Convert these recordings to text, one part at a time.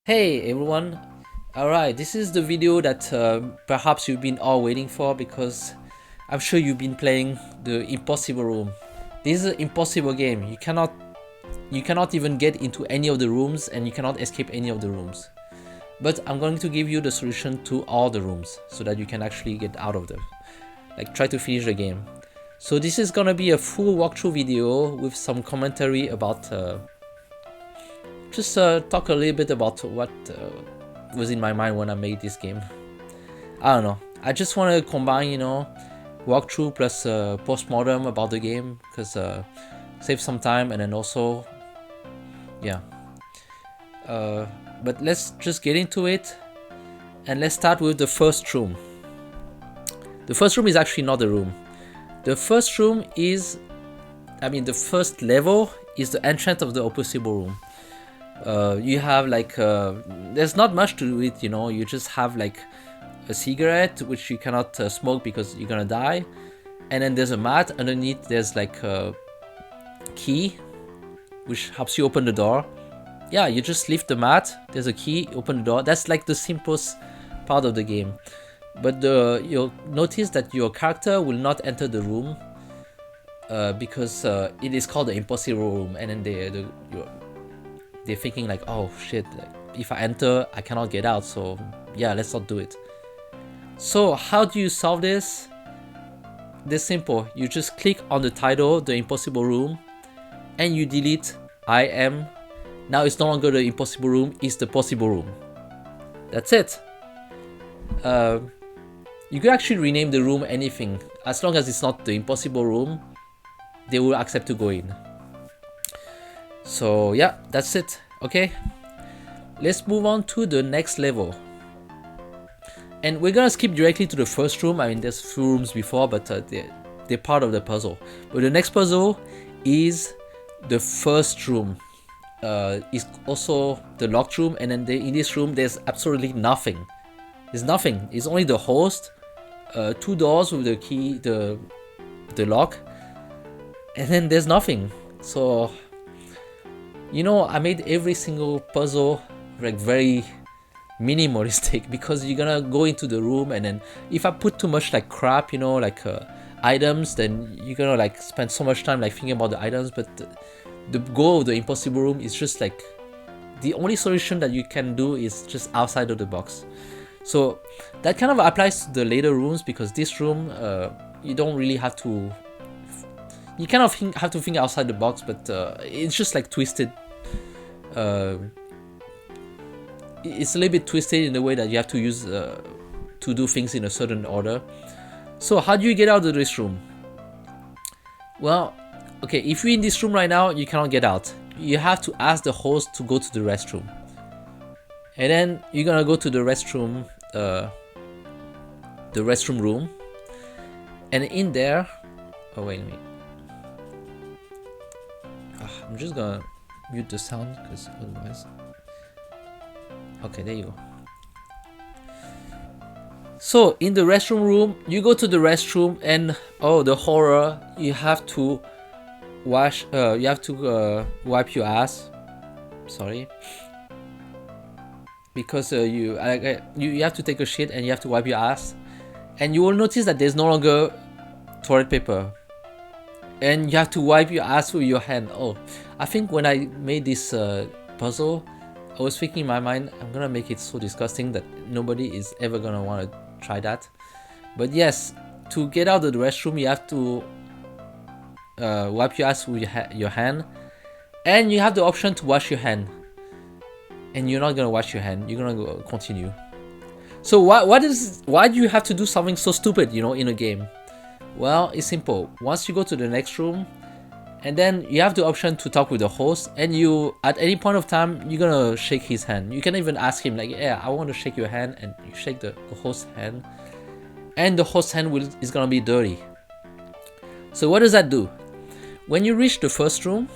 Hey everyone! Alright, this is the video that perhaps you've been all waiting for because I'm sure you've been playing the Impossible Room. This is an impossible game. You cannot even get into any of the rooms and you cannot escape any of the rooms. But I'm going to give you the solution to all the rooms so that you can actually get out of them. Like try to finish the game. So this is gonna be a full walkthrough video with some commentary about just talk a little bit about what was in my mind when I made this game. I don't know. I just want to combine, walkthrough plus postmortem about the game because save some time and then also, yeah. But let's just get into it and let's start with the first room. The first room is actually not a room. The first room is, the first level is the entrance of the Impossible Room. You have like there's not much to it, you just have like a cigarette which you cannot smoke because you're gonna die, and then there's a mat underneath. There's like a key which helps you open the door. Yeah, you just lift the mat, there's a key, open the door. That's like the simplest part of the game, but you'll notice that your character will not enter the room because it is called the Impossible Room, and then they're thinking like, oh shit, like, if I enter I cannot get out, so yeah, let's not do it. So how do you solve this? This simple. You just click on the title, the Impossible Room, and you delete I am. Now it's no longer the Impossible Room, it's the Possible Room. That's it. You could actually rename the room anything. As long as it's not the Impossible Room, they will accept to go in. So yeah, that's it. Okay, let's move on to the next level, and we're gonna skip directly to the first room. There's few rooms before, but they're part of the puzzle. But the next puzzle is the first room. Is also the locked room, and then in this room there's absolutely nothing. There's nothing. It's only the host, two doors with the key, the lock, and then there's nothing. So I made every single puzzle like very minimalistic because you're gonna go into the room, and then if I put too much like crap, like items, then you're gonna like spend so much time like thinking about the items. But the goal of the Impossible Room is just like the only solution that you can do is just outside of the box. So that kind of applies to the later rooms, because this room you don't really have to. You kind of have to think outside the box, but it's just like twisted. It's a little bit twisted in the way that you have to use to do things in a certain order. So how do you get out of this room? Well, okay, if you're in this room right now, you cannot get out. You have to ask the host to go to the restroom, and then you're gonna go to the restroom room, and in there, oh wait a minute. I'm just gonna mute the sound because otherwise. Okay, there you go. So in the restroom room, you go to the restroom, and oh, the horror! You have to wash. You have to wipe your ass. Sorry, because you have to take a shit and you have to wipe your ass, and you will notice that there's no longer toilet paper. And you have to wipe your ass with your hand. Oh, I think when I made this puzzle, I was thinking in my mind, I'm gonna make it so disgusting that nobody is ever gonna want to try that. But yes, to get out of the restroom, you have to wipe your ass with your hand, and you have the option to wash your hand. And you're not gonna wash your hand. You're gonna continue. So why do you have to do something so stupid, in a game? Well, it's simple. Once you go to the next room, and then you have the option to talk with the host, and you, at any point of time, you're gonna shake his hand. You can even ask him like, yeah, I want to shake your hand, and you shake the host's hand, and the host's hand is gonna be dirty. So what does that do? When you reach the first room,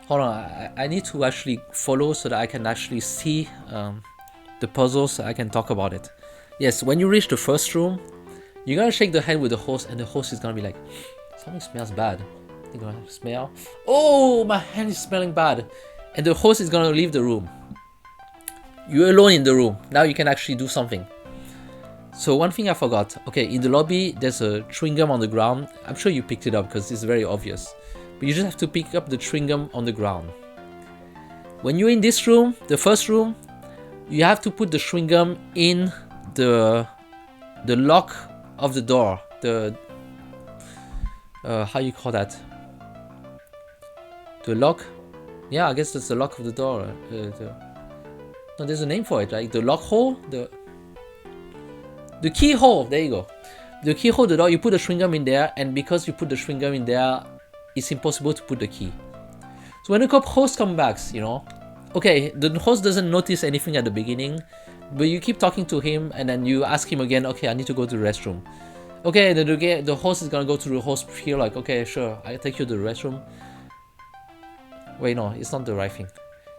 hold on, I need to actually follow so that I can actually see the puzzle so I can talk about it. Yes, when you reach the first room, you're gonna shake the hand with the host, and the host is gonna be like, something smells bad. You're gonna smell, oh, my hand is smelling bad. And the host is gonna leave the room. You're alone in the room. Now you can actually do something. So one thing I forgot. Okay, in the lobby, there's a chewing gum on the ground. I'm sure you picked it up because it's very obvious. But you just have to pick up the chewing gum on the ground. When you're in this room, the first room, you have to put the chewing gum in the lock of the door. The how you call that? The lock? Yeah, I guess that's the lock of the door. No, there's a name for it, right? The lock hole? The keyhole, there you go. The keyhole, the door, you put the chewing gum in there, and because you put the chewing gum in there, it's impossible to put the key. So when the host comes back, you know, okay, the host doesn't notice anything at the beginning, but you keep talking to him, and then you ask him again, okay, I need to go to the restroom. Okay, the host is gonna go to the host here, like, okay, sure, I'll take you to the restroom. Wait, no, it's not the right thing.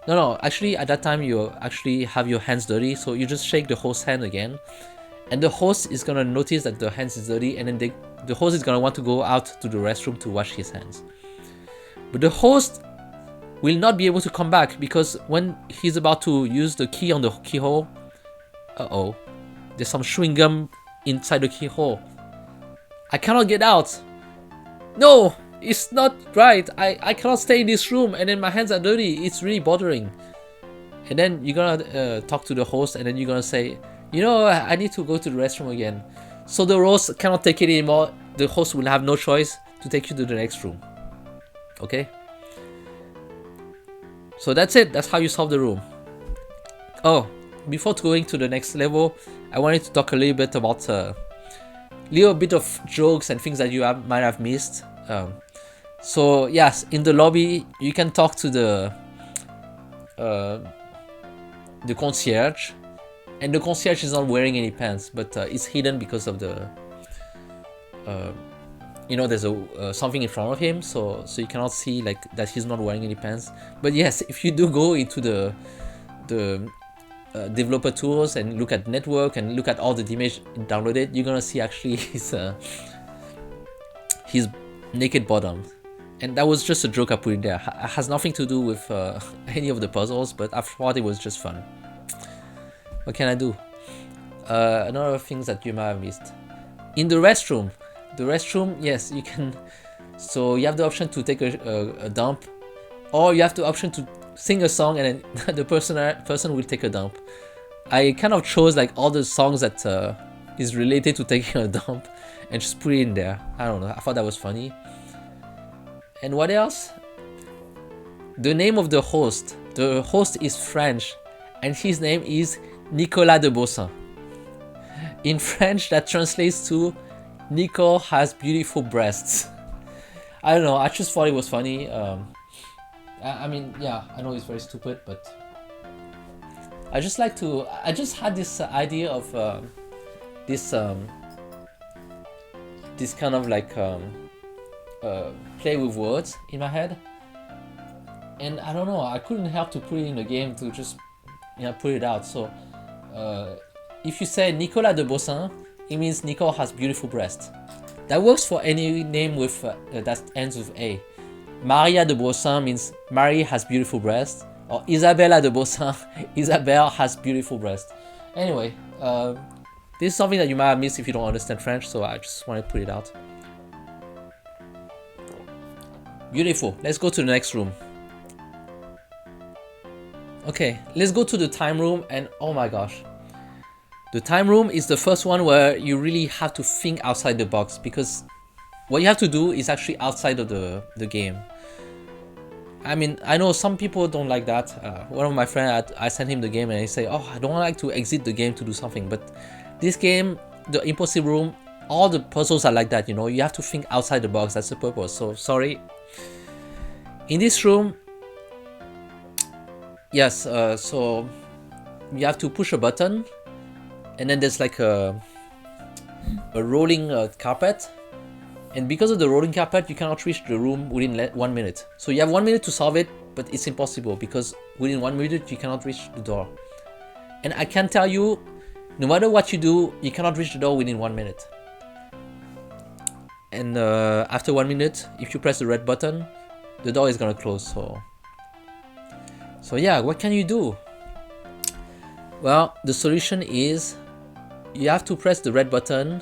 No, actually, at that time, you actually have your hands dirty, so you just shake the host's hand again. And the host is gonna notice that the hands is dirty, and then the host is gonna want to go out to the restroom to wash his hands. But the host will not be able to come back because when he's about to use the key on the keyhole, there's some chewing gum inside the keyhole. I cannot get out. No, it's not right. I cannot stay in this room, and then my hands are dirty. It's really bothering. And then you're gonna talk to the host, and then you're gonna say, you know, I need to go to the restroom again. So the host cannot take it anymore. The host will have no choice to take you to the next room. Okay? So that's it. That's how you solve the room. Oh, before going to the next level, I wanted to talk a little bit about little bit of jokes and things that you might have missed. So yes, in the lobby, you can talk to the concierge. And the concierge is not wearing any pants, but it's hidden because of the, you know, there's a something in front of him, so you cannot see like that he's not wearing any pants. But yes, if you do go into the developer tools and look at network and look at all the image downloaded, you're gonna see actually his naked bottom. And that was just a joke I put in there. It has nothing to do with any of the puzzles, but I thought it was just fun. What can I do? Another things that you might have missed. In the restroom, yes, you can. So you have the option to take a dump, or you have the option to sing a song and then the person will take a dump. I kind of chose like all the songs that is related to taking a dump and just put it in there. I don't know. I thought that was funny. And what else? The name of the host. The host is French, and his name is Nicolas de Bossin. In French, that translates to Nico has beautiful breasts. I don't know, I just thought it was funny. I mean, yeah, I know it's very stupid, but I just had this idea of this kind of like play with words in my head. And I don't know, I couldn't help to put it in the game to just put it out. So if you say Nicolas de Bossin, it means Nico has beautiful breasts. That works for any name with that ends with A. Maria de Bossin means Marie has beautiful breasts, or Isabella de Bossin, Isabelle has beautiful breasts. Anyway, this is something that you might have missed if you don't understand French, so I just want to put it out. Beautiful. Let's go to the next room. Okay, let's go to the time room, and oh my gosh. The time room is the first one where you really have to think outside the box, because what you have to do is actually outside of the game. I mean, I know some people don't like that. One of my friends, I sent him the game and he say, oh, I don't like to exit the game to do something. But this game, the Impossible Room, all the puzzles are like that, you know. You have to think outside the box, that's the purpose. So, sorry. In this room, yes, so you have to push a button, and then there's like a rolling carpet, and because of the rolling carpet you cannot reach the room within 1 minute. So you have 1 minute to solve it, but it's impossible because within 1 minute you cannot reach the door. And I can tell you, no matter what you do, you cannot reach the door within 1 minute. And after 1 minute, if you press the red button, the door is gonna close. So yeah, what can you do? Well, the solution is you have to press the red button,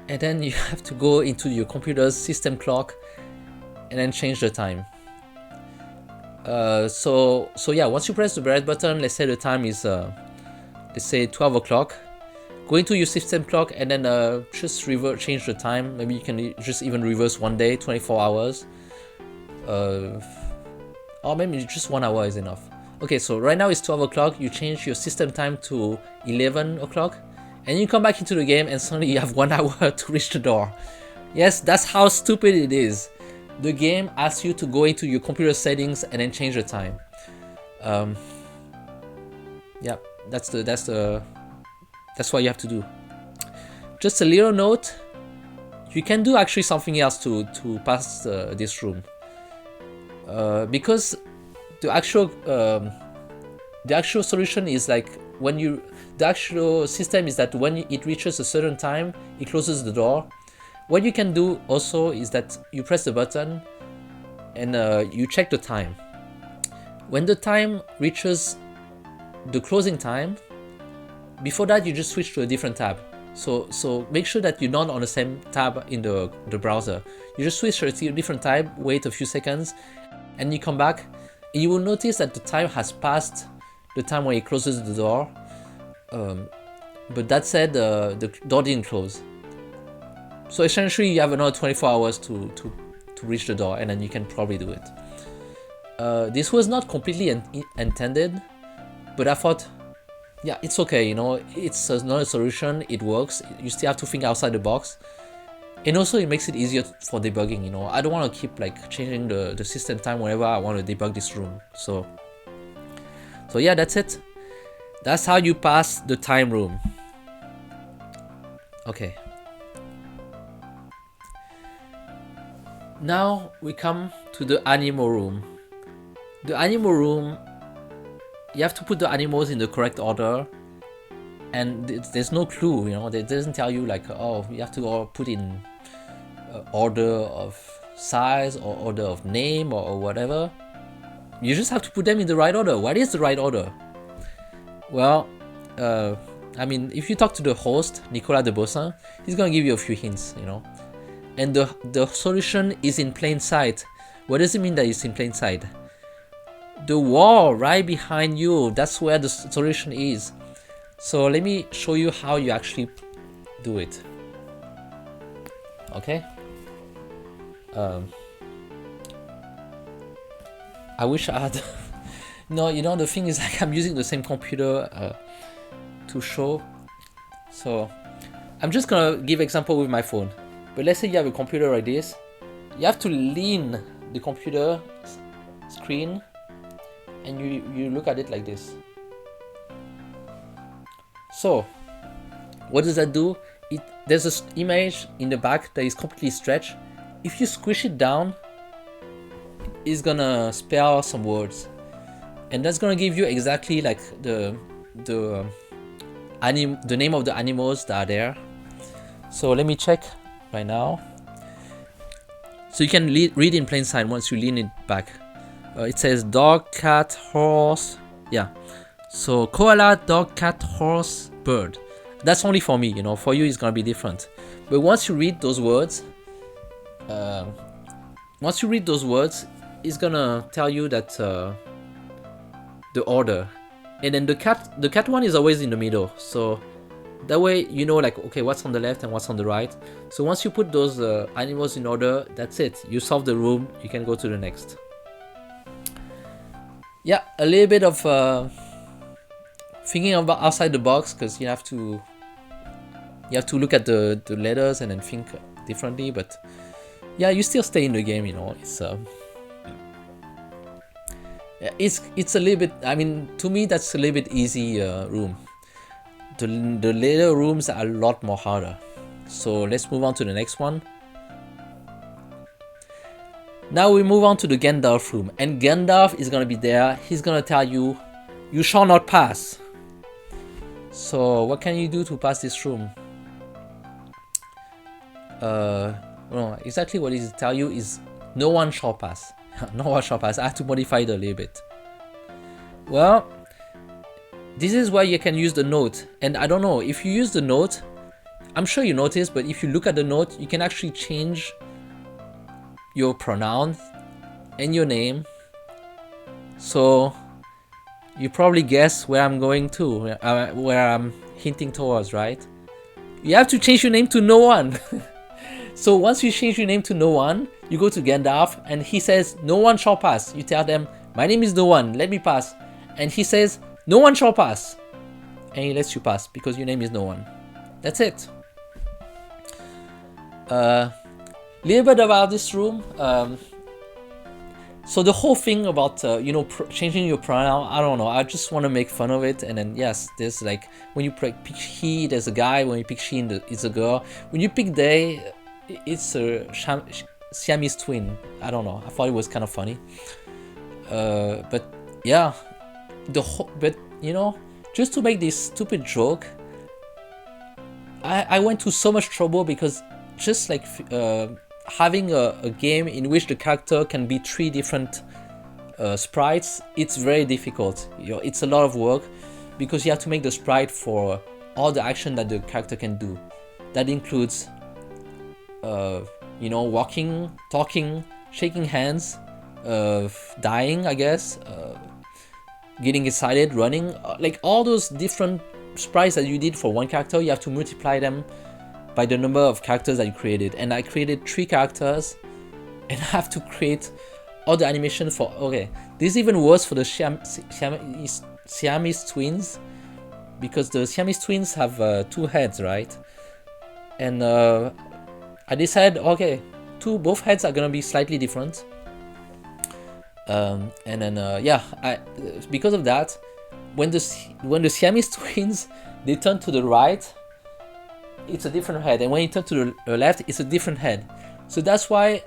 and then you have to go into your computer's system clock and then change the time. So yeah, once you press the red button, let's say the time is let's say 12 o'clock, go into your system clock and then just change the time. Maybe you can just even reverse one day, 24 hours, or maybe just 1 hour is enough. Okay, so right now it's 12 o'clock, you change your system time to 11 o'clock, and you come back into the game and suddenly you have 1 hour to reach the door. Yes, that's how stupid it is. The game asks you to go into your computer settings and then change the time. Yeah, that's what you have to do. Just a little note, you can do actually something else to pass this room. Because the actual solution is like the actual system is that when it reaches a certain time, it closes the door. What you can do also is that you press the button and you check the time. When the time reaches the closing time, before that you just switch to a different tab. So make sure that you're not on the same tab in the browser. You just switch to a different tab, wait a few seconds, and you come back, and you will notice that the time has passed the time when it closes the door. But that said, the door didn't close. So essentially you have another 24 hours to reach the door, and then you can probably do it. This was not completely intended, but I thought, yeah, it's okay, you know, it's not a solution, it works, you still have to think outside the box. And also it makes it easier for debugging, you know. I don't want to keep like changing the system time whenever I want to debug this room. So yeah, that's it. That's how you pass the time room. Okay. Now we come to the animal room. The animal room, you have to put the animals in the correct order, and there's no clue, you know, it doesn't tell you like, oh, you have to put in order of size or order of name or whatever. You just have to put them in the right order. What is the right order? Well, I mean, if you talk to the host, Nicolas de Bossin, he's gonna give you a few hints, you know. And the solution is in plain sight. What does it mean that it's in plain sight? The wall right behind you, that's where the solution is. So let me show you how you actually do it. Okay. I wish I had. No, you know, the thing is, like, I'm using the same computer to show. So I'm just gonna give example with my phone. But let's say you have a computer like this. You have to lean the computer screen, and you look at it like this. So what does that do? There's this image in the back that is completely stretched. If you squish it down, it's gonna spell some words, and that's gonna give you exactly like the name of the animals that are there. So let me check right now. So you can read in plain sight once you lean it back. It says dog, cat, horse. Yeah. So koala, dog, cat, horse, bird. That's only for me, you know. For you, it's gonna be different. But once you read those words, it's gonna tell you that the order, and then the cat one is always in the middle. So that way you know, like, okay, what's on the left and what's on the right. So once you put those animals in order, that's it. You solve the room. You can go to the next. Yeah, a little bit of thinking about outside the box, because you have to look at the letters and then think differently. But yeah, you still stay in the game, you know. It's a little bit, I mean, to me that's a little bit easy room. The later rooms are a lot more harder. So let's move on to the next one. Now we move on to the Gandalf room, and Gandalf is gonna be there. He's gonna tell you, you shall not pass. So what can you do to pass this room? No, exactly what he tell you is no one shall pass. No one shall pass. I have to modify it a little bit. Well, this is why you can use the note. And I don't know, if you use the note, I'm sure you notice, but if you look at the note, you can actually change your pronoun and your name. So you probably guess where I'm going to, where I'm hinting towards, right? You have to change your name to no one. So once you change your name to no one, you go to Gandalf and he says, no one shall pass. You tell them, my name is no one, let me pass. And he says, no one shall pass. And he lets you pass because your name is no one. That's it. Little bit about this room. So the whole thing about changing your pronoun, I don't know, I just want to make fun of it. And then yes, there's like when you pick he, there's a guy. When you pick she, it's a girl. When you pick they, it's a Siamese twin. I don't know, I thought it was kind of funny. But yeah, but just to make this stupid joke, I went to so much trouble because just like having a game in which the character can be 3 different sprites, it's very difficult. It's a lot of work because you have to make the sprite for all the action that the character can do. That includes walking, talking, shaking hands, dying, I guess, getting excited, running, like all those different sprites that you did for one character, you have to multiply them by the number of characters that you created. And I created 3 characters and I have to create all the animation for, okay, this is even worse for the Siamese twins, because the Siamese twins have 2 heads, right? And I decided, okay, both heads are gonna be slightly different. And then because of that, when the Siamese twins, they turn to the right, it's a different head, and when you turn to the left, it's a different head. So that's why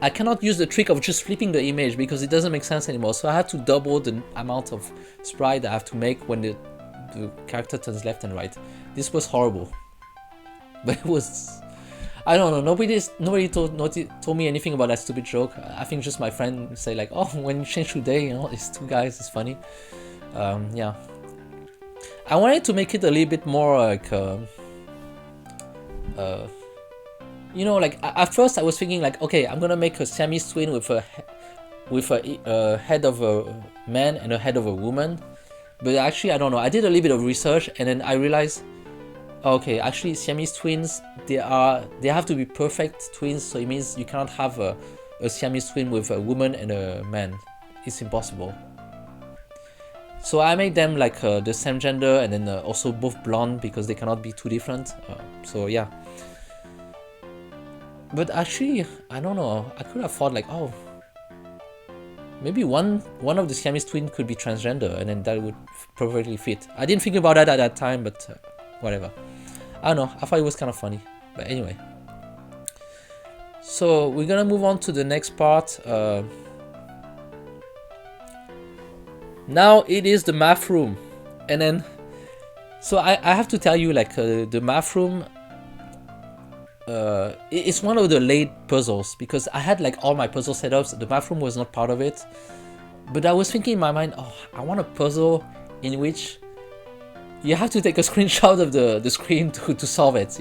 I cannot use the trick of just flipping the image because it doesn't make sense anymore. So I had to double the amount of sprite I have to make when the character turns left and right. This was horrible, but it was, I don't know, nobody told me anything about that stupid joke. I think just my friend say like, oh, when you change today, it's 2 guys, it's funny. Yeah, I wanted to make it a little bit more like like at first I was thinking like, okay, I'm gonna make a Siamese twin with a head of a man and a head of a woman. But actually, I don't know, I did a little bit of research and then I realized, okay, actually Siamese twins, they have to be perfect twins, so it means you cannot have a Siamese twin with a woman and a man. It's impossible. So I made them like the same gender and then also both blonde because they cannot be too different. So yeah. But actually, I don't know, I could have thought like, oh, maybe one of the Siamese twins could be transgender and then that would perfectly fit. I didn't think about that at that time, but whatever. I don't know, I thought it was kind of funny. But anyway. So we're gonna move on to the next part. Now it is the math room. And then, so I have to tell you, like, the math room, it's one of the late puzzles because I had like all my puzzle setups. The math room was not part of it. But I was thinking in my mind, oh, I want a puzzle in which you have to take a screenshot of the screen to solve it,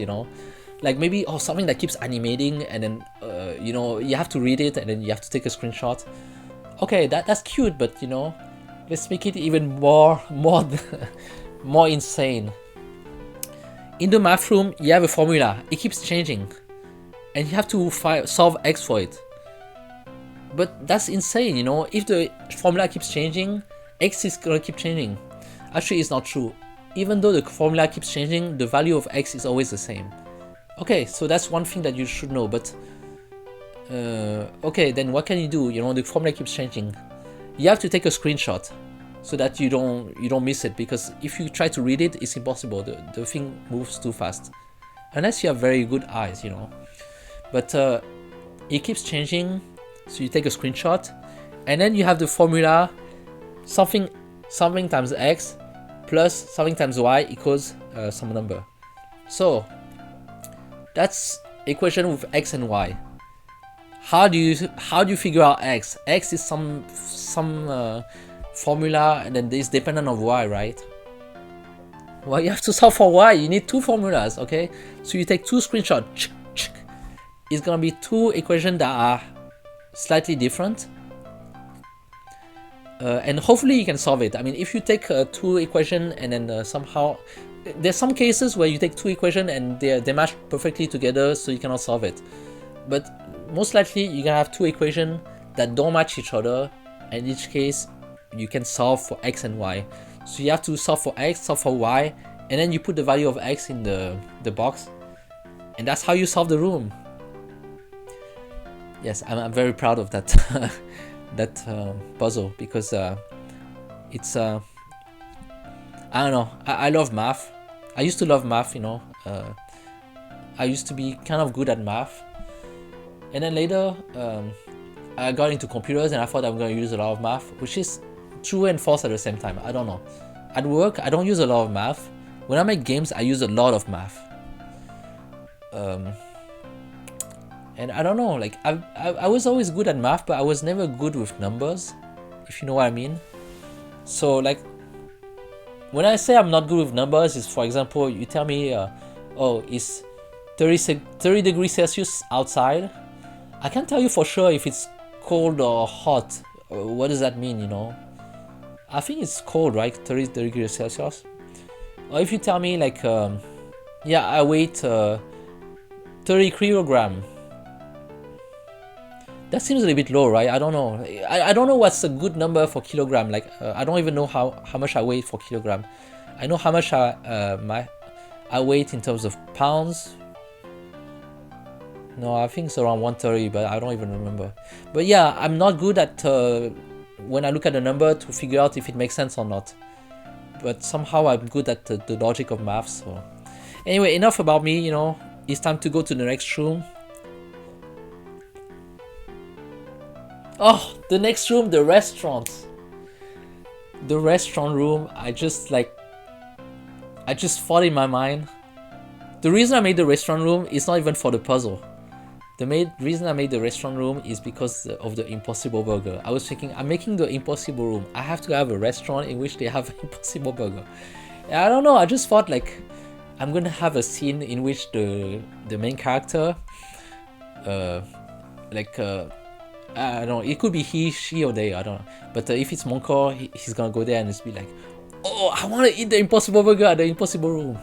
Like maybe, something that keeps animating and then, you have to read it and then you have to take a screenshot. Okay, that's cute, but let's make it even more insane. In the math room, you have a formula. It keeps changing. And you have to solve X for it. But that's insane, If the formula keeps changing, X is gonna keep changing. Actually, it's not true. Even though the formula keeps changing, the value of X is always the same. Okay, so that's one thing that you should know, but okay, then what can you do? The formula keeps changing. You have to take a screenshot so that you don't miss it, because if you try to read it, it's impossible. The thing moves too fast. Unless you have very good eyes, But it keeps changing, so you take a screenshot, and then you have the formula something times X plus something times Y equals some number. So that's equation with X and Y. How do you figure out X? X is some formula and then it's dependent on y, right? Well, you have to solve for y. You need two formulas, okay? So you take two screenshots. It's gonna be two equations that are slightly different. And hopefully you can solve it. I mean, if you take two equations and then somehow... There's some cases where you take two equations and they match perfectly together, so you cannot solve it. But most likely you're gonna have two equations that don't match each other, and in each case you can solve for x and y. So you have to solve for x, solve for y, and then you put the value of x in the box, and that's how you solve the room. Yes, I'm very proud of that that puzzle, because it's I don't know, I love math. I used to love math, you know. I used to be kind of good at math, and then later I got into computers and I thought I'm going to use a lot of math, which is true and false at the same time. I don't know. At work, I don't use a lot of math. When I make games, I use a lot of math. And I don't know, like I was always good at math, but I was never good with numbers, if you know what I mean. So like, when I say I'm not good with numbers, is for example, you tell me, oh, it's 30 degrees Celsius outside. I can't tell you for sure if it's cold or hot. What does that mean, you know? I think it's cold, right? 30 degrees Celsius. Or if you tell me like, yeah, I weigh 30 kilogram. That seems a little bit low, right? I don't know. I don't know what's a good number for kilogram. Like, I don't even know how much I weigh for kilogram. I know how much I weigh in terms of pounds. No, I think it's around 130, but I don't even remember. But yeah, I'm not good at when I look at a number to figure out if it makes sense or not. But somehow I'm good at the logic of math. So anyway, enough about me, you know. It's time to go to the next room. Oh, the next room, the restaurant. The restaurant room, I just thought in my mind. The reason I made the restaurant room is not even for the puzzle. The reason I made the restaurant room is because of the Impossible Burger. I was thinking, I'm making the Impossible Room. I have to have a restaurant in which they have an Impossible Burger. And I don't know, I just thought like, I'm gonna have a scene in which the main character, I don't know, it could be he, she, or they, I don't know. But if it's Moncor, he's gonna go there and just be like, oh, I wanna eat the Impossible Burger at the Impossible Room.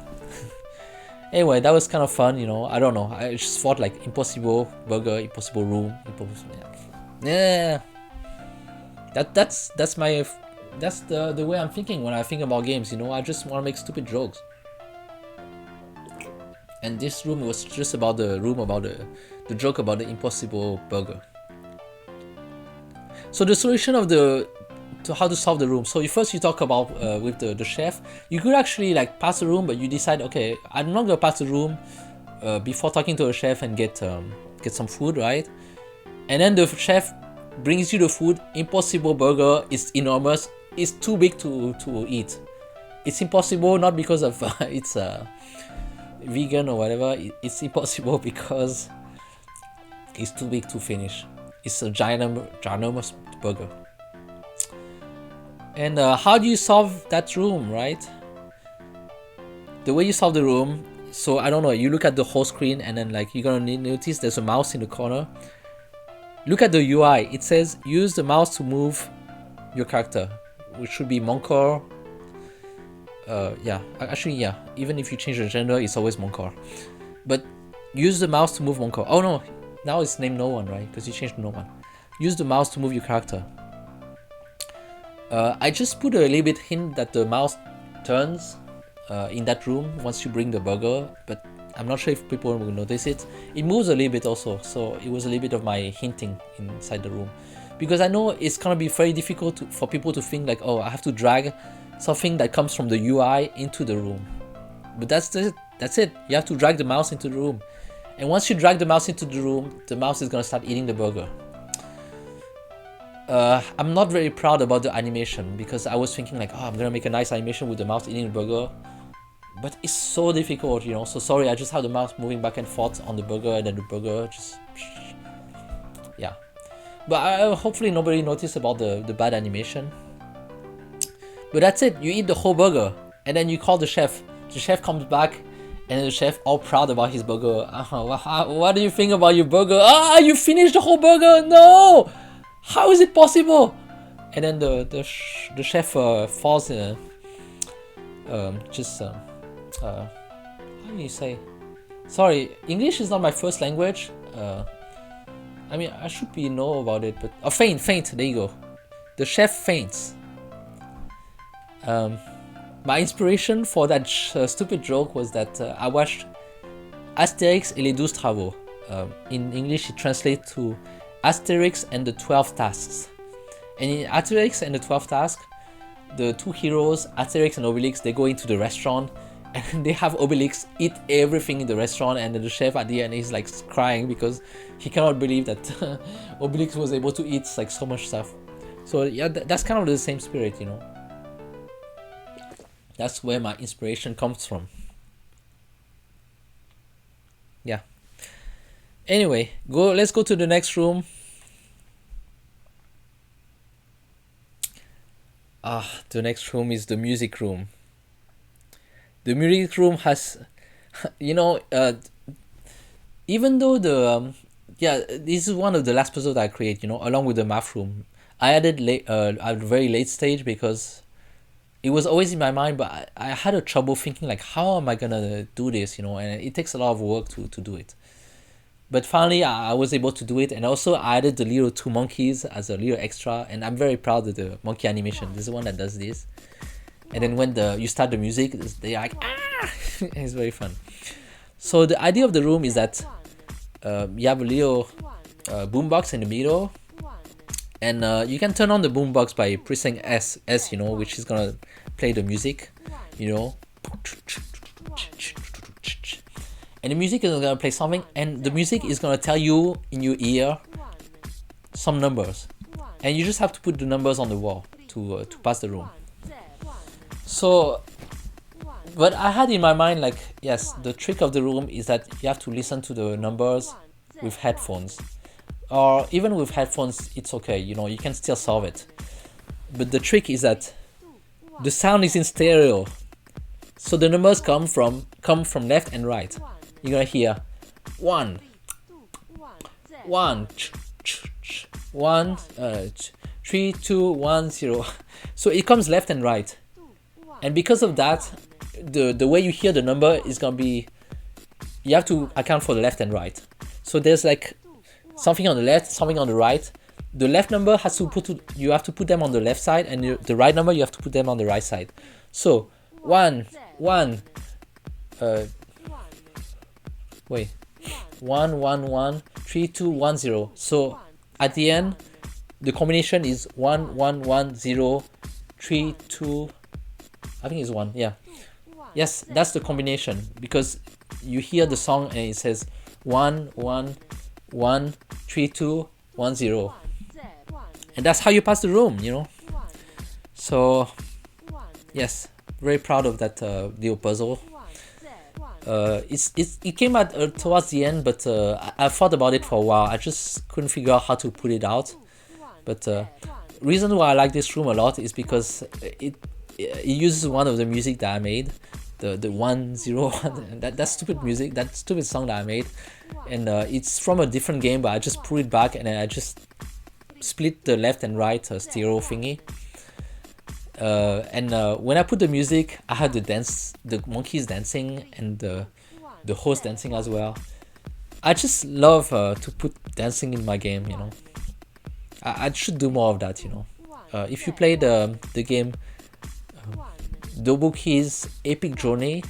Anyway, that was kind of fun, you know. I don't know. I just thought like Impossible Burger, Impossible Room, Impossible. Yeah. That's the way I'm thinking when I think about games. You know, I just want to make stupid jokes. And this room was just about the the joke about the Impossible Burger. So the solution of to how to solve the room. So first you talk about with the chef. You could actually like pass the room, but you decide, okay, I'm not gonna pass the room before talking to a chef and get some food, right? And then the chef brings you the food. Impossible Burger is enormous. It's too big to eat. It's impossible not because of it's vegan or whatever. It's impossible because it's too big to finish. It's a ginormous burger. And how do you solve that room, right? The way you solve the room, so I don't know, you look at the whole screen and then like you're gonna notice there's a mouse in the corner. Look at the UI, it says use the mouse to move your character, which should be Moncor. Yeah, actually yeah, even if you change the gender, it's always Moncor. But use the mouse to move Moncor. Oh no, now it's named no one, right? Because you changed to no one. Use the mouse to move your character. I just put a little bit hint that the mouse turns in that room once you bring the burger, but I'm not sure if people will notice it. It moves a little bit also, so it was a little bit of my hinting inside the room. Because I know it's gonna be very difficult for people to think like, oh, I have to drag something that comes from the UI into the room. But that's it. You have to drag the mouse into the room. And once you drag the mouse into the room, the mouse is gonna start eating the burger. I'm not very proud about the animation because I was thinking like, oh, I'm gonna make a nice animation with the mouse eating the burger, but it's so difficult, you know. So sorry, I just have the mouse moving back and forth on the burger, and then the burger just, yeah. But hopefully nobody noticed about the bad animation. But that's it. You eat the whole burger, and then you call the chef. The chef comes back, and the chef all proud about his burger. What do you think about your burger? You finished the whole burger. No, how is it possible? And then the chef falls in how do you say? Sorry, English is not my first language. I mean, I should know about it, but faint. There you go. The chef faints. My inspiration for that stupid joke was that I watched Astérix et les 12 travaux. In English, it translates to Asterix and the 12 tasks. And in Asterix and the 12 tasks, the two heroes, Asterix and Obelix, they go into the restaurant and they have Obelix eat everything in the restaurant, and the chef at the end is like crying because he cannot believe that Obelix was able to eat like so much stuff. So yeah, that's kind of the same spirit, you know. That's where my inspiration comes from. Yeah. Anyway, let's go to the next room. The next room is the music room. The music room has, you know, even though this is one of the last puzzles that I create, you know, along with the math room. I added at a very late stage because it was always in my mind, but I had a trouble thinking like, how am I gonna do this, you know, and it takes a lot of work to do it. But finally, I was able to do it, and also I added the little two monkeys as a little extra, and I'm very proud of the monkey animation. This is the one that does this. And then when you start the music, they're like, it's very fun. So the idea of the room is that you have a little boombox in the middle, and you can turn on the boombox by pressing S, you know, which is gonna play the music, you know. And the music is gonna play something, and the music is gonna tell you in your ear some numbers, and you just have to put the numbers on the wall to pass the room. So, but I had in my mind like, yes, the trick of the room is that you have to listen to the numbers with headphones, or even with headphones, it's okay, you know, you can still solve it. But the trick is that the sound is in stereo, so the numbers come from left and right. You're gonna hear 1, 1, 1, 3, 2, 1, 0. So it comes left and right, and because of that, the way you hear the number is gonna be, you have to account for the left and right. So there's like something on the left, something on the right. The left number you have to put them on the left side, and the right number you have to put them on the right side. So 1, 1, 1, 1, 1, 3, 2, 1, 0. So at the end, the combination is 1, 1, 1, 0, 3, 2. I think it's 1. Yeah. Yes, that's the combination, because you hear the song and it says 1, 1, 1, 3, 2, 1, 0. And that's how you pass the room, you know. So yes, very proud of that little puzzle. It came at towards the end, but I thought about it for a while. I just couldn't figure out how to put it out. But reason why I like this room a lot is because it uses one of the music that I made, the 101, that stupid music, that stupid song that I made, and it's from a different game, but I just put it back and I just split the left and right stereo thingy. And when I put the music, I had the monkeys dancing, and the host dancing as well. I just love to put dancing in my game, you know. I should do more of that, you know. If you play the game Dobuki's Epic Journey,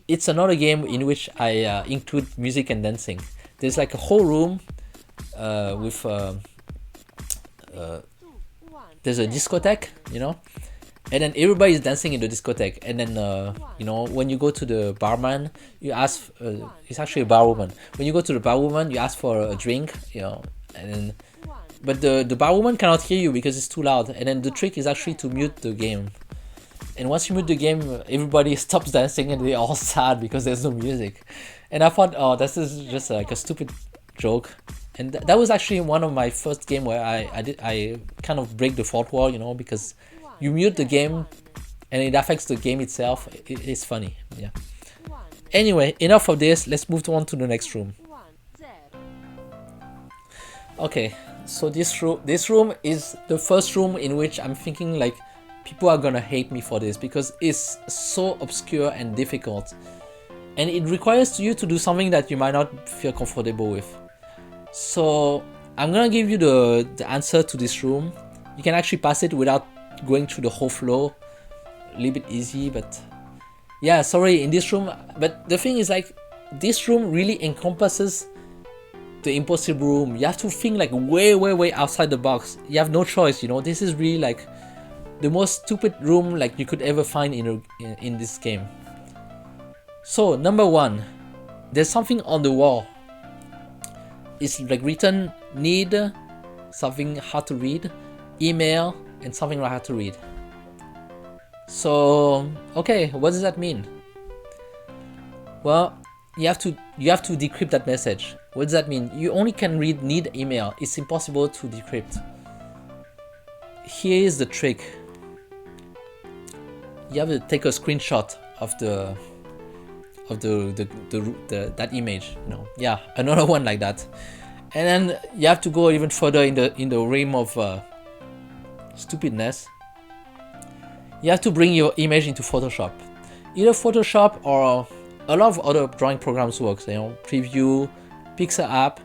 it's another game in which I include music and dancing. There's like a whole room with there's a discotheque, you know, and then everybody's dancing in the discotheque, and then you know, when you go to the barman, you ask, it's actually a barwoman. When you go to the barwoman, you ask for a drink, you know, and then, but the barwoman cannot hear you because it's too loud, and then the trick is actually to mute the game. And once you mute the game, everybody stops dancing and they're all sad because there's no music. And I thought, oh, this is just like a stupid joke. And that was actually one of my first game where I kind of break the fourth wall, you know, because you mute the game and it affects the game itself. It's funny. Yeah. Anyway, enough of this. Let's move on to the next room. Okay, so this room is the first room in which I'm thinking like people are gonna hate me for this because it's so obscure and difficult, and it requires you to do something that you might not feel comfortable with. So I'm gonna give you the answer to this room. You can actually pass it without going through the whole flow. A little bit easy, but yeah, sorry, in this room. But the thing is, like, this room really encompasses the impossible room. You have to think like way outside the box. You have no choice, you know. This is really like the most stupid room like you could ever find in this game. So number one, there's something on the wall. It's like written need something hard to read, email, and something hard to read. So okay, what does that mean? Well, you have to decrypt that message. What does that mean? You only can read need email. It's impossible to decrypt. Here is the trick. You have to take a screenshot of that image. You know, yeah, another one like that, and then you have to go even further in the realm of stupidness. You have to bring your image into Photoshop. Either Photoshop or a lot of other drawing programs works. You know, Preview, Pixel app.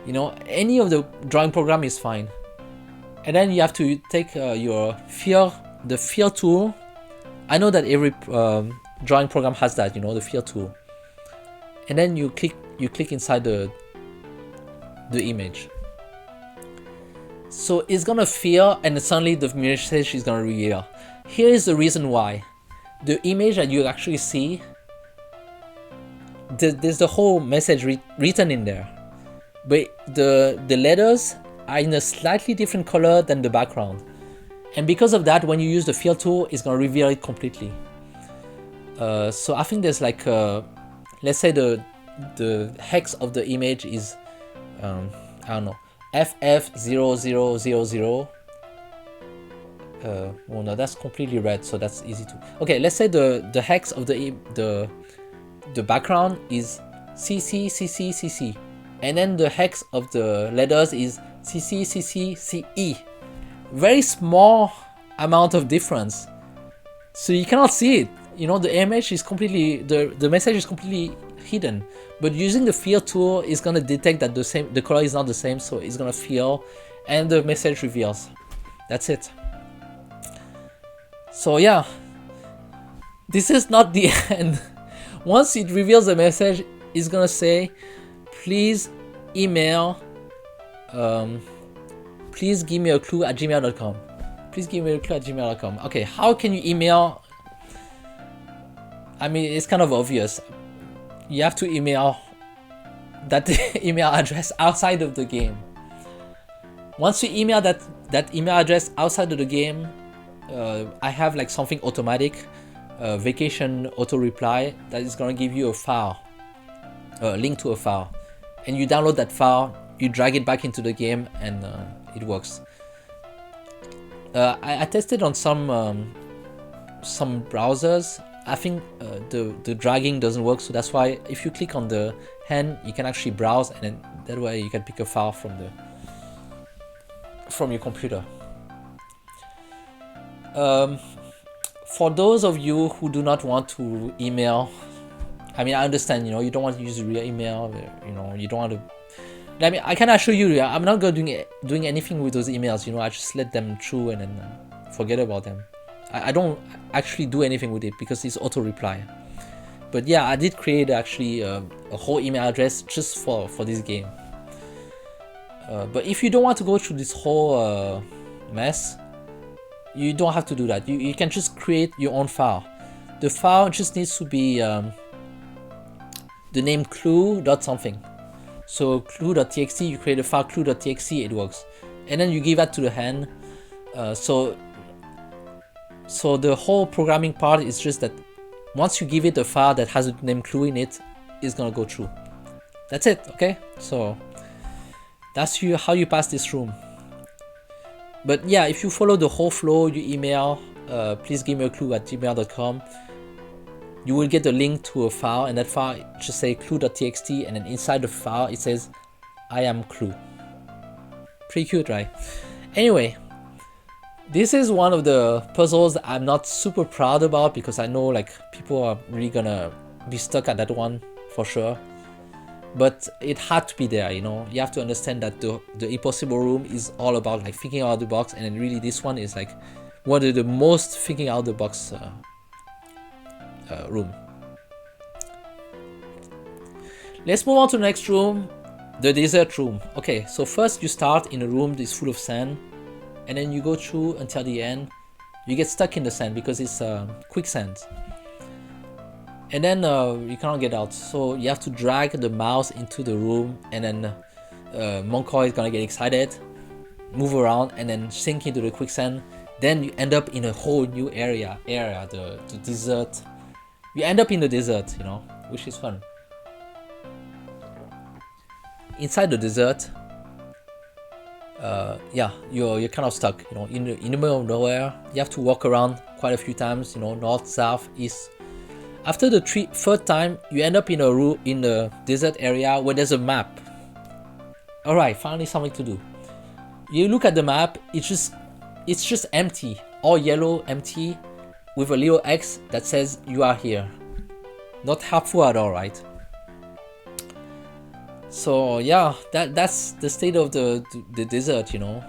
You know, any of the drawing program is fine. And then you have to take the fill tool. I know that every drawing program has that. You know, the fill tool. And then you click inside the image. So it's gonna fill, and suddenly the message is gonna reveal. Here is the reason why. The image that you actually see, there's the whole message written in there, but the letters are in a slightly different color than the background, and because of that, when you use the fill tool, it's gonna reveal it completely. So I think there's like let's say the hex of the image is I don't know, FF0000. Well, no, that's completely red, so that's easy to. Okay, let's say the hex of the background is CCCCCC, and then the hex of the letters is CCCCCE. Very small amount of difference, so you cannot see it. You know, the image is completely the message is completely hidden. But using the fill tool is gonna detect that the color is not the same, so it's gonna fill, and the message reveals. That's it. So yeah, this is not the end. Once it reveals the message, it's gonna say, please email, please give me a clue at gmail.com. Please give me a clue at gmail.com. Okay, how can you email? I mean, it's kind of obvious. You have to email that email address outside of the game. Once you email that email address outside of the game, I have like something automatic, vacation auto reply, that is gonna give you a file, a link to a file, and you download that file, you drag it back into the game, and it works. I tested on some browsers. I think the dragging doesn't work, so that's why if you click on the hand, you can actually browse, and then that way you can pick a file from your computer. For those of you who do not want to email, I mean, I understand, you know, you don't want to use real email, you know, you don't want to. I mean, I can assure you, I'm not going to doing anything with those emails, you know. I just let them through and then forget about them. I don't actually do anything with it because it's auto reply. But yeah, I did create actually a whole email address just for this game. But if you don't want to go through this whole mess, you don't have to do that. You can just create your own file. The file just needs to be the name clue.something. So clue.txt, you create a file clue.txt, it works. And then you give that to the hand. So the whole programming part is just that once you give it a file that has the name clue in it, it's gonna go through. That's it, okay? So that's how you pass this room. But yeah, if you follow the whole flow, you email, please give me a clue at gmail.com. You will get a link to a file, and that file just say clue.txt, and then inside the file it says I am Clue. Pretty cute, right? Anyway, this is one of the puzzles I'm not super proud about, because I know like people are really gonna be stuck at that one for sure. But it had to be there, you know. You have to understand that the Impossible Room is all about like thinking out of the box, and then really this one is like one of the most thinking out of the box room. Let's move on to the next room, the desert room. Okay, so first you start in a room that's full of sand, and then you go through until the end. You get stuck in the sand because it's quicksand, and then you cannot get out. So you have to drag the mouse into the room, and then Monkoy is gonna get excited, move around, and then sink into the quicksand. Then you end up in a whole new area, the desert. You end up in the desert, you know, which is fun. Inside the desert, yeah, you're kind of stuck, you know, in the middle of nowhere. You have to walk around quite a few times, you know, north, south, east. After the third time, you end up in the desert area where there's a map. All right, finally something to do. You look at the map, it's just empty, all yellow, empty, with a little X that says you are here. Not helpful at all, right? So yeah, that's the state of the desert, you know.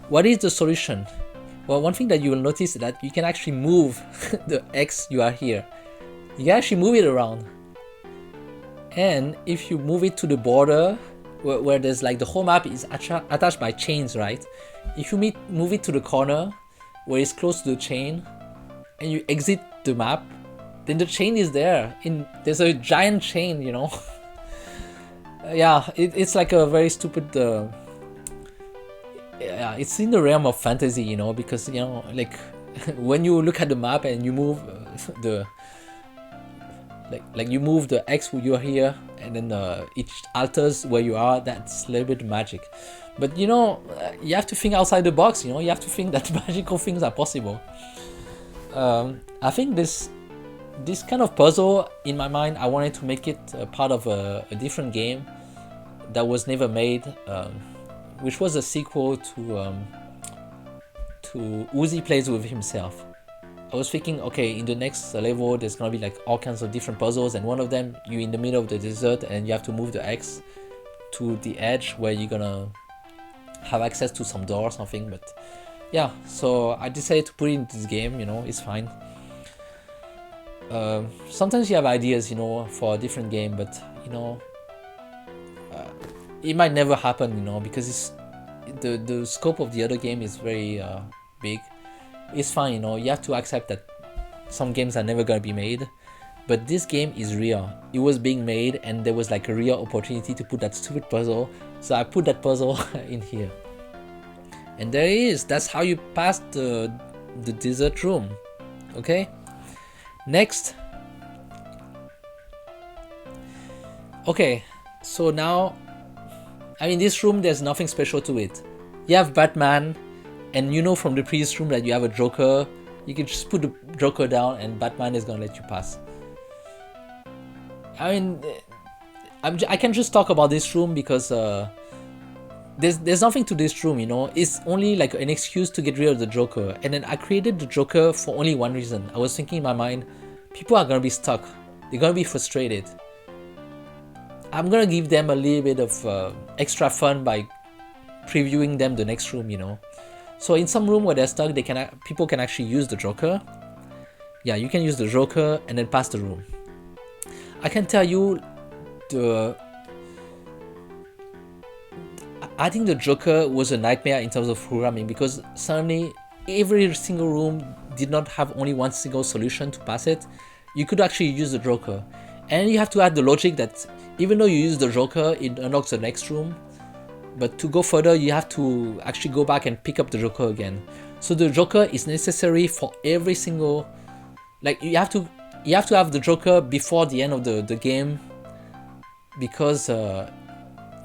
What is the solution? Well, one thing that you will notice is that you can actually move the X you are here. You can actually move it around. And if you move it to the border, where there's like the whole map is attached by chains, right? If you move it to the corner, where it's close to the chain, and you exit the map, then the chain is there. There's a giant chain, you know. Yeah, it's like a very stupid. Yeah, it's in the realm of fantasy, you know, because you know, like when you look at the map and you move you move the X where you are here, and then it alters where you are. That's a little bit magic. But you know, you have to think outside the box. You know, you have to think that magical things are possible. I think this kind of puzzle, in my mind, I wanted to make it a part of a different game that was never made, which was a sequel to Uzi Plays With Himself. I was thinking, okay, in the next level, there's gonna be like all kinds of different puzzles, and one of them, you're in the middle of the desert and you have to move the X to the edge where you're gonna have access to some door or something. But yeah, so I decided to put it in this game, you know, it's fine. Sometimes you have ideas, you know, for a different game, but you know, it might never happen, you know, because the scope of the other game is very big. It's fine, you know, you have to accept that some games are never gonna be made, but this game is real. It was being made, and there was like a real opportunity to put that stupid puzzle, so I put that puzzle in here. And there it is. That's how you pass the desert room. Okay? Next. Okay, so now, I mean, this room, there's nothing special to it. You have Batman, and you know from the previous room that you have a Joker. You can just put the Joker down and Batman is gonna let you pass. I mean, I can just talk about this room because there's nothing to this room, you know. It's only like an excuse to get rid of the Joker. And then I created the Joker for only one reason. I was thinking in my mind, people are gonna be stuck. They're gonna be frustrated. I'm gonna give them a little bit of extra fun by previewing them the next room, you know. So in some room where they're stuck, people can actually use the Joker. Yeah, you can use the Joker and then pass the room. I can tell you, I think the Joker was a nightmare in terms of programming, because suddenly every single room did not have only one single solution to pass it. You could actually use the Joker, and you have to add the logic that even though you use the Joker, it unlocks the next room. But to go further, you have to actually go back and pick up the Joker again. So the Joker is necessary for every single, like you have to have the Joker before the end of the game, because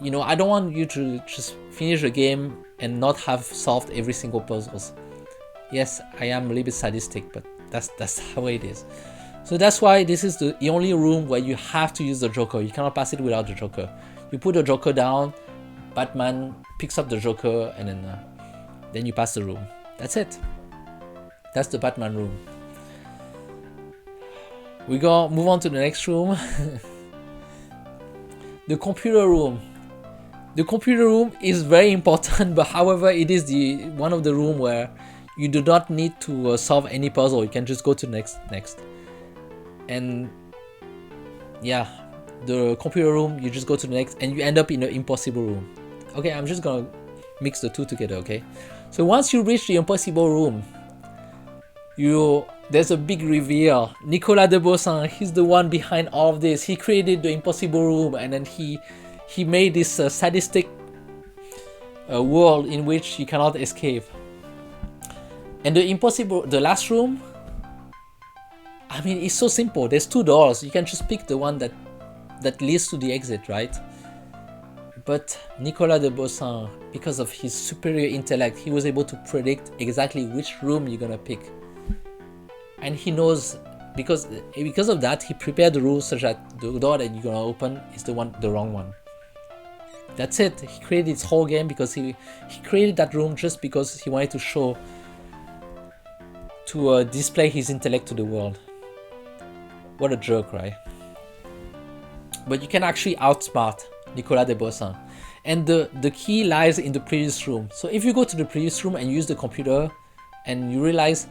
you know, I don't want you to just finish the game and not have solved every single puzzles. Yes, I am a little bit sadistic, but that's how it is. So that's why this is the only room where you have to use the Joker. You cannot pass it without the Joker. You put the Joker down, Batman picks up the Joker, and then you pass the room. That's it. That's the Batman room. We go move on to the next room. The computer room. The computer room is very important, but however, it is the one of the room where you do not need to solve any puzzle. You can just go to next. And yeah, the computer room, you just go to the next and you end up in the impossible room. Okay, I'm just gonna mix the two together, okay? So once you reach the impossible room, there's a big reveal. Nicolas de Bossin, he's the one behind all of this. He created the impossible room, and then he made this sadistic world in which you cannot escape. And the last room, I mean, it's so simple. There's 2 doors. You can just pick the one that leads to the exit, right? But Nicolas de Bossin, because of his superior intellect, he was able to predict exactly which room you're gonna pick. And he knows, because of that, he prepared the rules such that the door that you're gonna open is the wrong one. That's it. He created his whole game because he created that room just because he wanted to display his intellect to the world. What a jerk, right? But you can actually outsmart Nicolas de Bossin. And the key lies in the previous room. So if you go to the previous room and use the computer and you realize,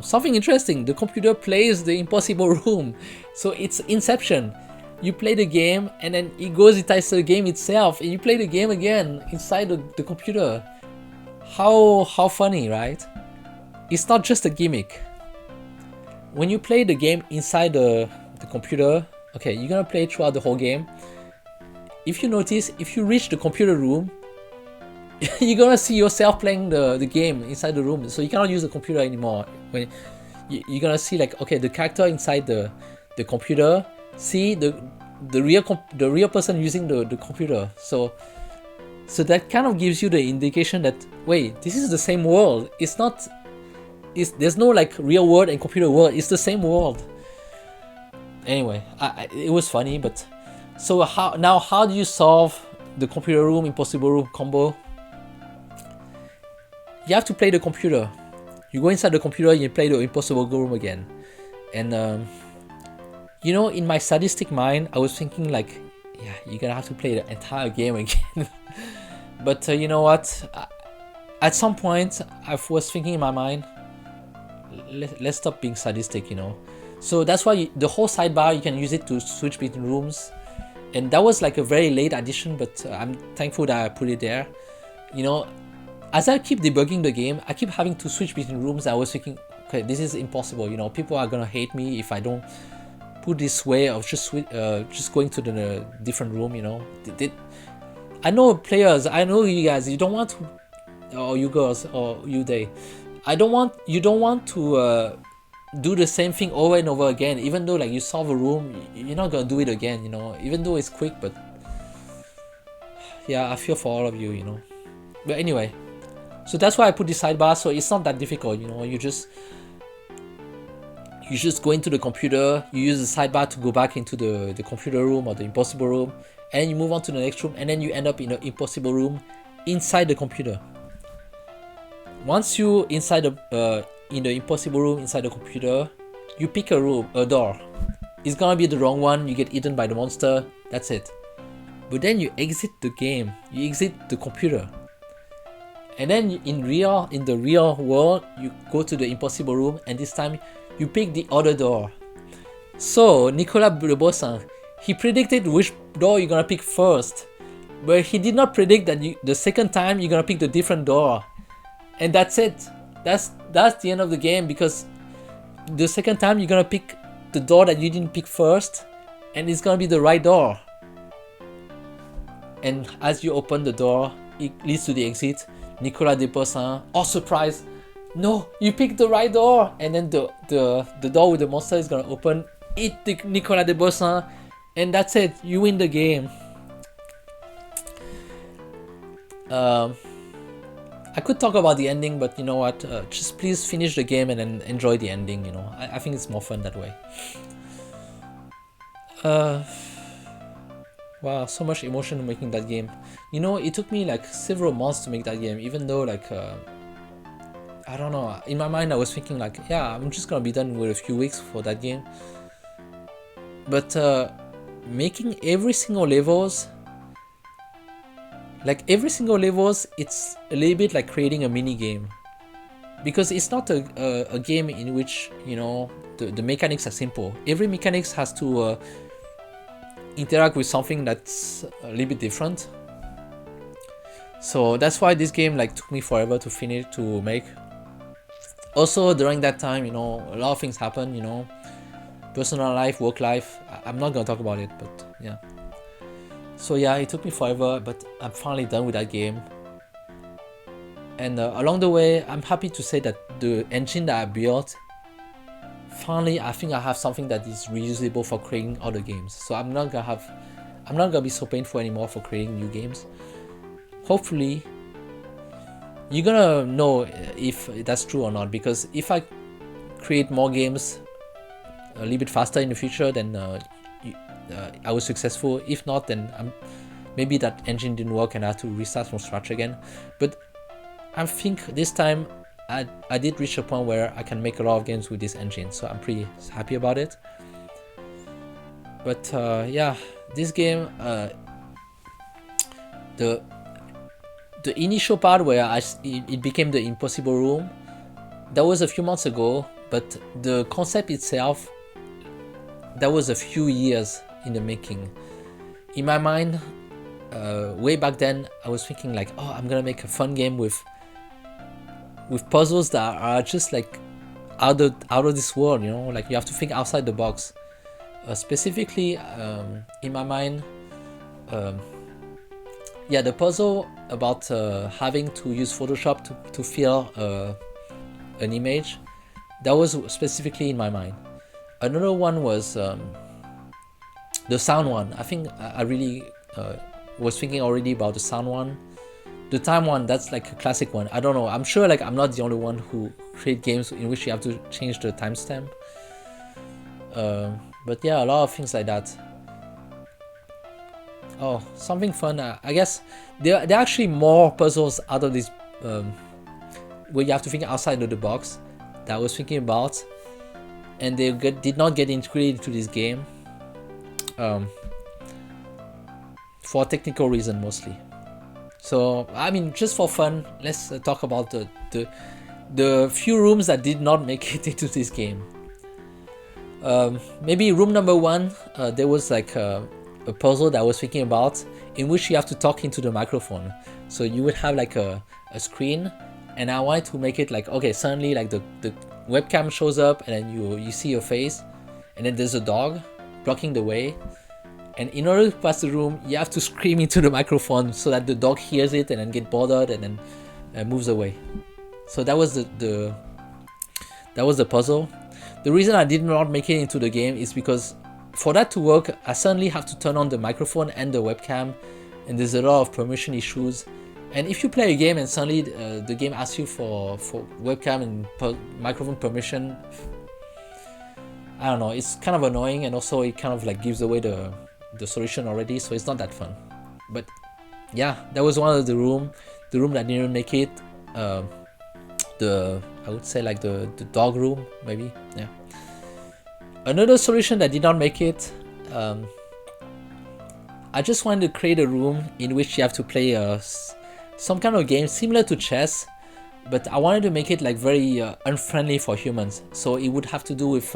something interesting, the computer plays the impossible room. So it's Inception. You play the game and then it goes inside the game itself and you play the game again inside the computer. How funny, right? It's not just a gimmick. When you play the game inside the computer, okay, you're gonna play throughout the whole game. If you notice, if you reach the computer room, you're gonna see yourself playing the game inside the room. So you cannot use the computer anymore. When you're gonna see, like, okay, the character inside the computer, see the real person using the computer. So that kind of gives you the indication that, wait, this is the same world. There's no like real world and computer world. It's the same world. Anyway, it was funny, but so how do you solve the computer room impossible room combo? You have to play the computer. You go inside the computer and you play the impossible room again. And in my sadistic mind, I was thinking like, yeah, you're gonna have to play the entire game again. But you know what? At some point, I was thinking in my mind, let's stop being sadistic, So that's why the whole sidebar, you can use it to switch between rooms. And that was like a very late addition, but I'm thankful that I put it there. As I keep debugging the game, I keep having to switch between rooms. I was thinking, okay, this is impossible. People are gonna hate me if I don't put this way of just going to the different room. I know players, I know you guys. You don't want to, or you girls, or you they. You don't want to do the same thing over and over again. Even though like you solve a room, you're not gonna do it again. Even though it's quick, but yeah, I feel for all of you. But anyway. So that's why I put this sidebar, so it's not that difficult, you just go into the computer, you use the sidebar to go back into the computer room or the impossible room, and then you move on to the next room, and then you end up in the impossible room inside the computer. Once you inside in the impossible room inside the computer, you pick a door. It's gonna be the wrong one, you get eaten by the monster, that's it. But then you exit the game, you exit the computer. And then in the real world, you go to the impossible room, and this time you pick the other door. So Nicolas de Bossin, he predicted which door you're gonna pick first, but he did not predict that the second time you're gonna pick the different door. And that's it. That's the end of the game, because the second time you're gonna pick the door that you didn't pick first, and it's gonna be the right door. And as you open the door, it leads to the exit. Nicolas de Bossin, surprise! No, you picked the right door! And then the door with the monster is gonna open, eat the Nicolas de Bossin, and that's it, you win the game. I could talk about the ending, but you know what? Just please finish the game and then enjoy the ending. You know, I think it's more fun that way. Wow, so much emotion making that game. You know, it took me like several months to make that game, even though like I don't know. In my mind, I was thinking like, yeah, I'm just gonna be done with a few weeks for that game. But making every single levels, it's a little bit like creating a mini game, because it's not a game in which, you know, the mechanics are simple. Every mechanics has to interact with something that's a little bit different. So that's why this game like took me forever to finish, to make. Also during that time, you know, a lot of things happen, you know, personal life, work life. I'm not gonna talk about it, but yeah. So yeah, it took me forever, but I'm finally done with that game. And along the way, I'm happy to say that the engine that I built, finally, I think I have something that is reusable for creating other games. So I'm not gonna be so painful anymore for creating new games. Hopefully, you're gonna know if that's true or not, because if I create more games a little bit faster in the future, then I was successful. If not, then maybe that engine didn't work and I had to restart from scratch again. But I think this time I did reach a point where I can make a lot of games with this engine, so I'm pretty happy about it. But yeah, this game, the initial part where it became the impossible room, that was a few months ago, but the concept itself, that was a few years in the making. In my mind, way back then, I was thinking like, oh, I'm gonna make a fun game with puzzles that are just like out of this world, you know, like you have to think outside the box. Specifically, in my mind, yeah, the puzzle about having to use Photoshop to fill an image, that was specifically in my mind. Another one was the sound one. I think I really was thinking already about the sound one. The time one, that's like a classic one. I don't know. I'm sure like I'm not the only one who create games in which you have to change the timestamp. But yeah, a lot of things like that. Oh, something fun. I guess there are actually more puzzles out of this where you have to think outside of the box that I was thinking about, and they did not get integrated into this game for a technical reason mostly. So I mean, just for fun, let's talk about the few rooms that did not make it into this game. Maybe room number one, there was like a puzzle that I was thinking about in which you have to talk into the microphone. So you would have like a screen, and I wanted to make it like, okay, suddenly like the webcam shows up and then you see your face, and then there's a dog blocking the way. And in order to pass the room, you have to scream into the microphone so that the dog hears it and then get bothered and then moves away. So that was the puzzle. The reason I did not make it into the game is because for that to work, I suddenly have to turn on the microphone and the webcam, and there's a lot of permission issues. And if you play a game and suddenly the game asks you for webcam and microphone permission, I don't know, it's kind of annoying, and also it kind of like gives away the solution already, so it's not that fun. But yeah, that was one of the room that didn't make it. I would say like the dog room, maybe. Yeah. Another solution that did not make it, I just wanted to create a room in which you have to play some kind of game similar to chess, but I wanted to make it like very unfriendly for humans. So it would have to do with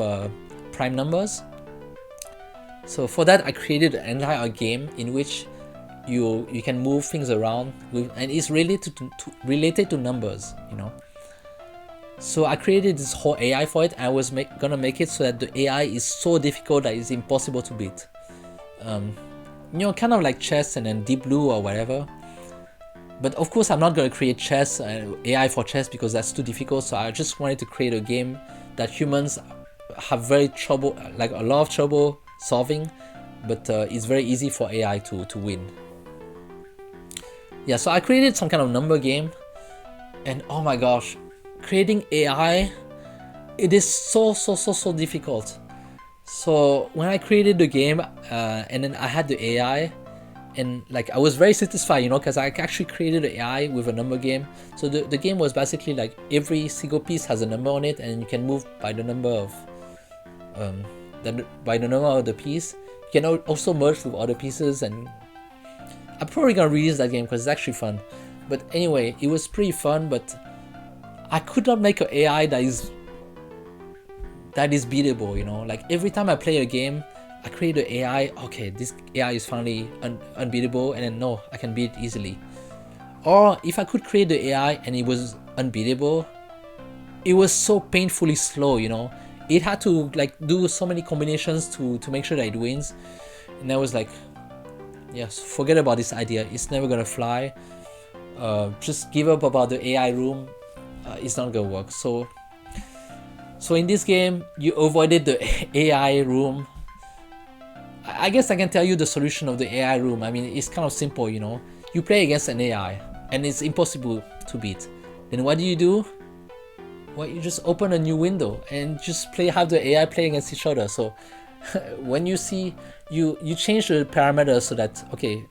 prime numbers. So for that, I created an entire game in which you can move things around and it's related to numbers, you know. So I created this whole AI for it, and I was gonna make it so that the AI is so difficult that it's impossible to beat. You know, kind of like chess and then Deep Blue or whatever. But of course, I'm not gonna create chess AI for chess because that's too difficult. So I just wanted to create a game that humans have a lot of trouble solving, but it's very easy for AI to win. Yeah, so I created some kind of number game, And oh my gosh, creating AI, it is so difficult. So when I created the game, and then I had the AI, and like I was very satisfied, because I actually created an AI with a number game. So the game was basically like every single piece has a number on it, and you can move by the number of the piece. You can also merge with other pieces, and I'm probably gonna release that game because it's actually fun. But anyway, it was pretty fun, but I could not make an AI that is beatable. Like every time I play a game, I create an AI. Okay, this AI is finally unbeatable, and then no, I can beat it easily. Or if I could create the AI and it was unbeatable, it was so painfully slow. It had to like do so many combinations to make sure that it wins, and I was like, yes, forget about this idea. It's never gonna fly. Just give up about the AI room. It's not gonna work. So in this game, you avoided the AI room. I guess I can tell you the solution of the AI room. I mean, it's kind of simple. You play against an AI, and it's impossible to beat. Then what do? Well, you just open a new window and just have the AI play against each other. So when you see you change the parameters so that, okay,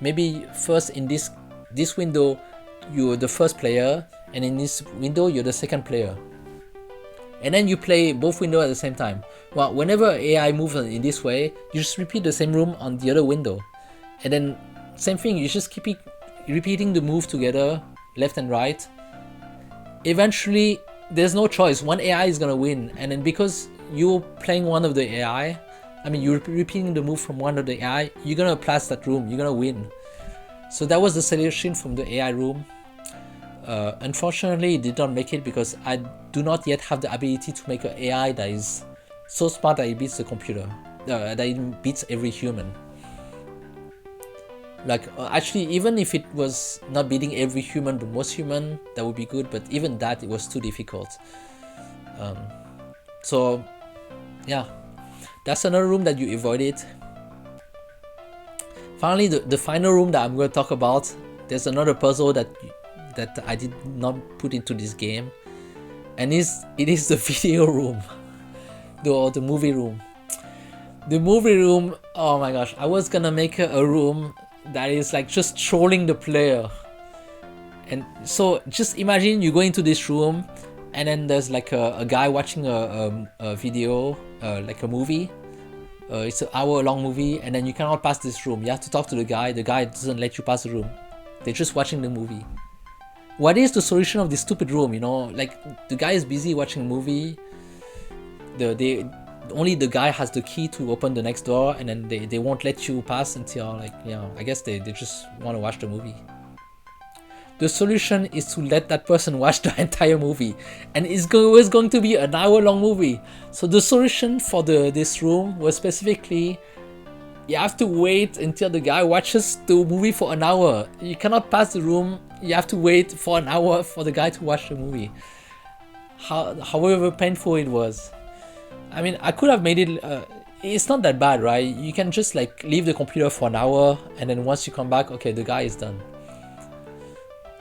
maybe first in this window you're the first player, and in this window you're the second player, and then you play both windows at the same time. Well, whenever AI moves in this way, you just repeat the same room on the other window, and then same thing, you just keep repeating the move together, left and right. Eventually there's no choice, one AI is gonna win, and then because you're playing one of the AI, I mean you're repeating the move from one of the AI, you're gonna pass that room, you're gonna win. So that was the solution from the AI room. Unfortunately, it did not make it because I do not yet have the ability to make an AI that is so smart that it beats the computer, that it beats every human. Like actually, even if it was not beating every human but most human, that would be good, but even that, it was too difficult. So yeah, that's another room that you avoided. Finally, the final room that I'm going to talk about, there's another puzzle that I did not put into this game, and it is the video room, the movie room. The movie room, oh my gosh, I was gonna make a room that is like just trolling the player. And so just imagine you go into this room, and then there's like a guy watching a video, like a movie. It's an hour-long movie, and then you cannot pass this room. You have to talk to the guy. The guy doesn't let you pass the room. They're just watching the movie. What is the solution of this stupid room? Like the guy is busy watching a movie. Only the guy has the key to open the next door, and then they won't let you pass until I guess they just want to watch the movie. The solution is to let that person watch the entire movie, and it's always going to be an hour-long movie. So the solution for this room was specifically, you have to wait until the guy watches the movie for an hour. You cannot pass the room. You have to wait for an hour for the guy to watch the movie. However painful it was. I mean, I could have made it. It's not that bad, right? You can just like leave the computer for an hour, and then once you come back, okay, the guy is done.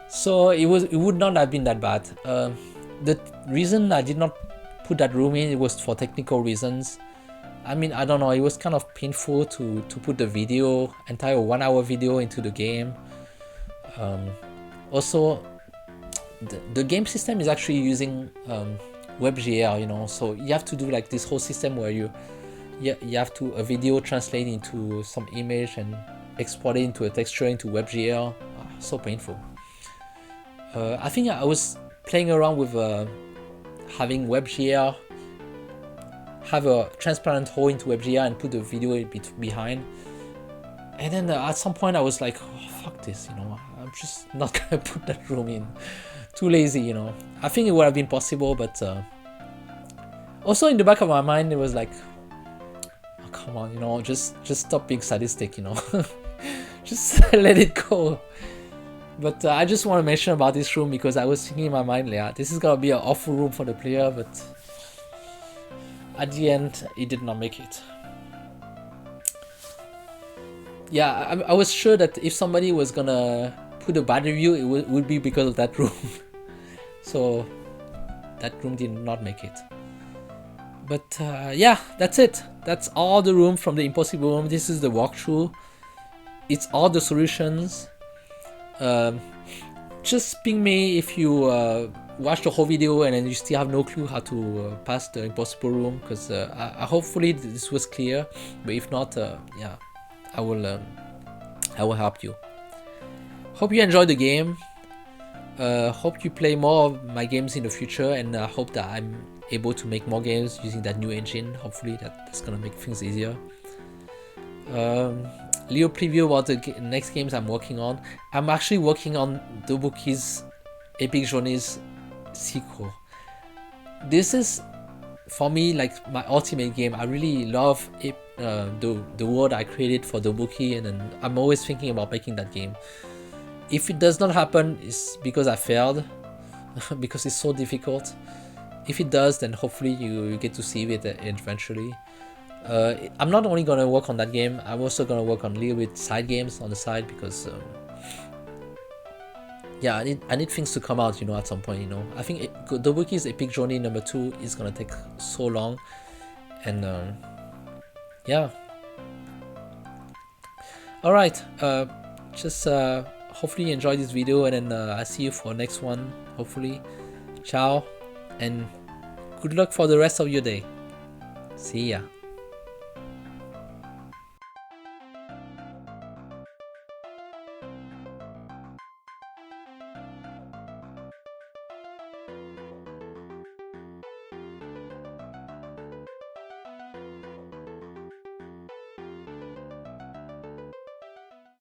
So it would not have been that bad. The reason I did not put that room in, it was for technical reasons. I mean, I don't know, it was kind of painful to put the entire 1 hour video into the game. Also, the game system is actually using WebGL, so you have to do like this whole system where you have to a video translate into some image and export it into a texture into WebGL. So painful. I think I was playing around with having WebGL, have a transparent hole into WebGL and put the video behind. And then at some point I was like, oh, fuck this, I'm just not gonna put that room in. Too lazy, I think it would have been possible, but also in the back of my mind it was like, oh, come on, just stop being sadistic, just let it go. But I just want to mention about this room because I was thinking in my mind, yeah, this is gonna be an awful room for the player, but at the end, it did not make it. Yeah, I was sure that if somebody was gonna put a bad review, it would be because of that room. so that room did not make it. But yeah, that's it. That's all the room from the Impossible Room. This is the walkthrough. It's all the solutions. Just ping me if you watch the whole video and then you still have no clue how to pass the Impossible Room, because I hopefully this was clear. But if not, yeah, I will help you. Hope you enjoyed the game. Hope you play more of my games in the future, and I hope that I'm able to make more games using that new engine. Hopefully that's gonna make things easier. Little preview about the next games I'm working on. I'm actually working on the Wookiees Epic Journeys sequel. This is, for me, like my ultimate game. I really love it, the world I created for the Wookiee, and then I'm always thinking about making that game. If it does not happen, it's because I failed, because it's so difficult. If it does, then hopefully you get to see it eventually. I'm not only gonna work on that game, I'm also gonna work on a little bit side games on the side, because yeah, I need things to come out, you know, at some point, you know. I think the Wookiees Epic Journey number 2 is gonna take so long, and yeah. Alright, just hopefully you enjoyed this video, and then I see you for next one, hopefully. Ciao, and good luck for the rest of your day. See ya.